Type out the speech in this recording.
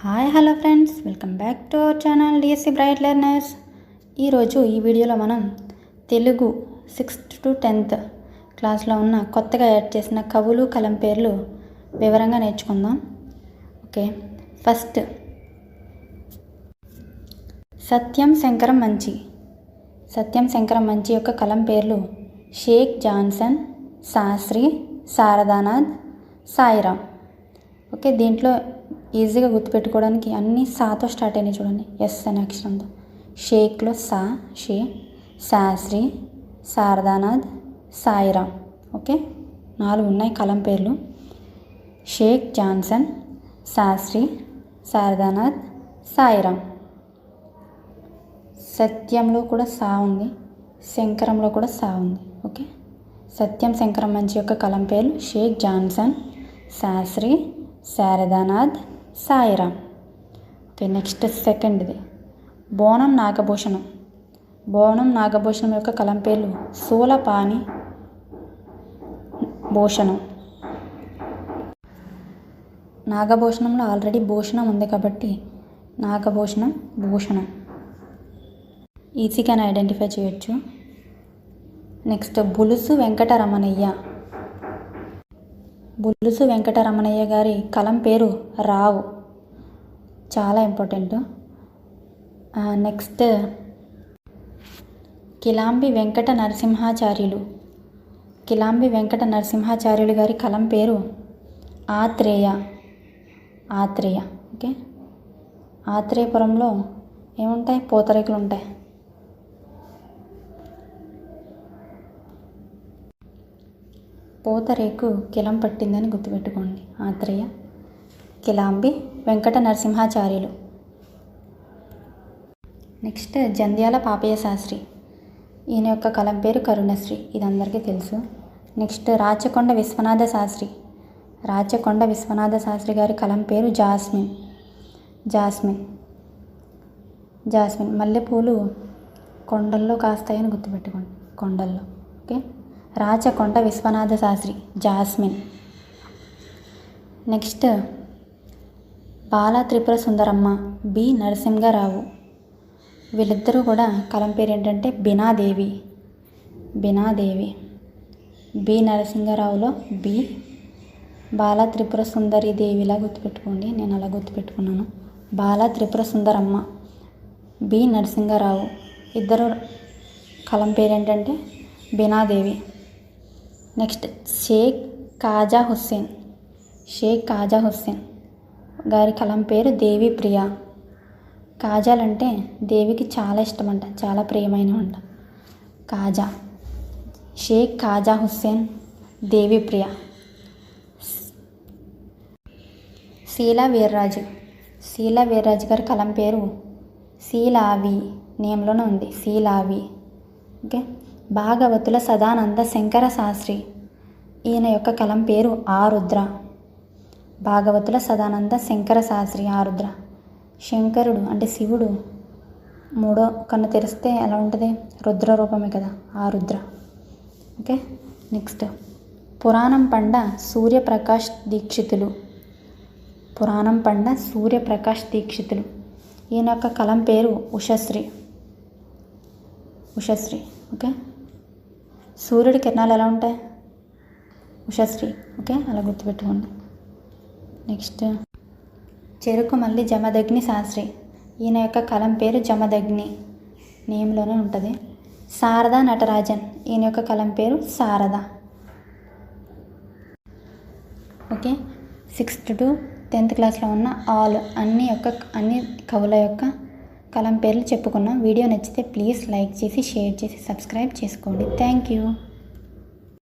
Hi hello friends, welcome back to our channel DSC bright learners. ఈరోజు ఈ వీడియోలో మనం తెలుగు 6th to 10th క్లాస్లో ఉన్న కొత్తగా యాడ్ చేసిన కవులు కలం పేర్లు వివరంగా నేర్చుకుందాం. ఓకే, ఫస్ట్ సత్యం శంకరం మంచి. సత్యం శంకరం మంచి యొక్క కలం పేర్లు షేక్ జాన్సన్, శాస్త్రి, శారదానాథ్, సాయిరామ్. ఓకే, దీంట్లో ఈజీగా గుర్తుపెట్టుకోవడానికి అన్నీ సాతో స్టార్ట్ అయినాయి చూడండి, ఎస్ అనే అక్షరంతో. షేక్లో సా, షే, శాస్త్రి, శారదానాథ్, సాయిరామ్. ఓకే, 4 ఉన్నాయి కలం పేర్లు. షేక్ జాన్సన్, శాస్త్రి, శారదానాథ్, సాయిరామ్. సత్యంలో కూడా సా ఉంది, శంకరంలో కూడా సా ఉంది. ఓకే, సత్యం శంకరం మంచి యొక్క కలం పేర్లు Sheikh Johnson, Shastri, Sharadanath, Sairam. Okay, next సెకండ్ది బోనం నాగభూషణం. బోనం నాగభూషణం యొక్క కలం పేర్లు సూలపాని భూషణం. నాగభూషణంలో ఆల్రెడీ భూషణం ఉంది కాబట్టి నాగభూషణం, భూషణం ఈజీగానే ఐడెంటిఫై చేయొచ్చు. నెక్స్ట్ బులుసు వెంకటరమణయ్య. బులుసు వెంకటరమణయ్య గారి కలం పేరు రావు, చాలా ఇంపార్టెంట్. నెక్స్ట్ కిలాంబి వెంకట నరసింహాచార్యులు. కిలాంబి వెంకట నరసింహాచార్యులు గారి కలం పేరు ఆత్రేయ. ఆత్రేయ. ఓకే, ఆత్రేయపురంలో ఏముంటాయి? పూతరేకులు ఉంటాయి. పూతరేకు కిలం పట్టిందని గుర్తుపెట్టుకోండి. ఆత్రేయ, కిలాంబి వెంకట నరసింహాచార్యులు. నెక్స్ట్ జంధ్యాల పాపయ్య శాస్త్రి. ఈయన యొక్క కలం పేరు కరుణశ్రీ, ఇది అందరికీ తెలుసు. నెక్స్ట్ రాచకొండ విశ్వనాథ శాస్త్రి. రాచకొండ విశ్వనాథ శాస్త్రి గారి కలం పేరు జాస్మిన్. Jasmine, jasmine. మల్లెపూలు కొండల్లో కాస్తాయని గుర్తుపెట్టుకోండి, కొండల్లో. Okay, Rachakonda Viswanatha Sastri, Jasmine. Next Bala Tripura Sundaramma, B Narasimharao. వీళ్ళిద్దరూ కూడా కలం పేరు ఏంటంటే బినాదేవి. బినాదేవి. బి నరసింహరావులో బి, బాల త్రిపుర సుందరి దేవిలా గుర్తుపెట్టుకోండి, నేను అలా గుర్తుపెట్టుకున్నాను. బాల త్రిపుర సుందరమ్మ, బి నరసింహరావు. ఇద్దరు కలం పేరు ఏంటంటే బినాదేవి. నెక్స్ట్ షేక్ కాజా హుస్సేన్. షేక్ కాజా హుస్సేన్ గారి కలం పేరు దేవి ప్రియ. కాజాలంటే దేవికి చాలా ఇష్టమంట, చాలా ప్రియమైనవంట. కాజా. షేక్ కాజా హుస్సేన్, దేవి ప్రియ. శీలా వీర్రాజు. శీలా వీర్రాజు గారి కలం పేరు శీలావి, నేమ్లోనే ఉంది శీలావి. ఓకే, భాగవతుల సదానంద శంకర శాస్త్రి. ఈయన యొక్క కలం పేరు ఆరుద్ర. భాగవతుల సదానంద శంకర శాస్త్రి, ఆరుద్ర. శంకరుడు అంటే శివుడు మూడో కన్ను తెరిస్తే ఎలా ఉంటుంది? రుద్ర రూపమే కదా, ఆరుద్ర. ఓకే, నెక్స్ట్ పురాణం పండ సూర్యప్రకాష్ దీక్షితులు. పురాణం పండ సూర్యప్రకాష్ దీక్షితులు. ఈయన యొక్క కలం పేరు ఉషశ్రీ. ఉషశ్రీ. ఓకే, సూర్యుడి కిరణాలు ఎలా ఉంటాయి? ఉషశ్రీ. ఓకే, అలా గుర్తుపెట్టుకోండి. నెక్స్ట్ చెరుకుమల్లి జమదగ్ని శాస్త్రి. ఈయన యొక్క కలం పేరు జమదగ్ని, నేమ్లోనే ఉంటుంది. శారదా నటరాజన్. ఈయన యొక్క కలం పేరు Sharada. Okay, 6th to 10th క్లాస్లో ఉన్న అన్ని కవుల యొక్క కలం పేర్లు చెప్పుకున్నాం. వీడియో నచ్చితే ప్లీజ్ లైక్ చేసి, షేర్ చేసి, సబ్స్క్రైబ్ చేసుకోండి. Thank you.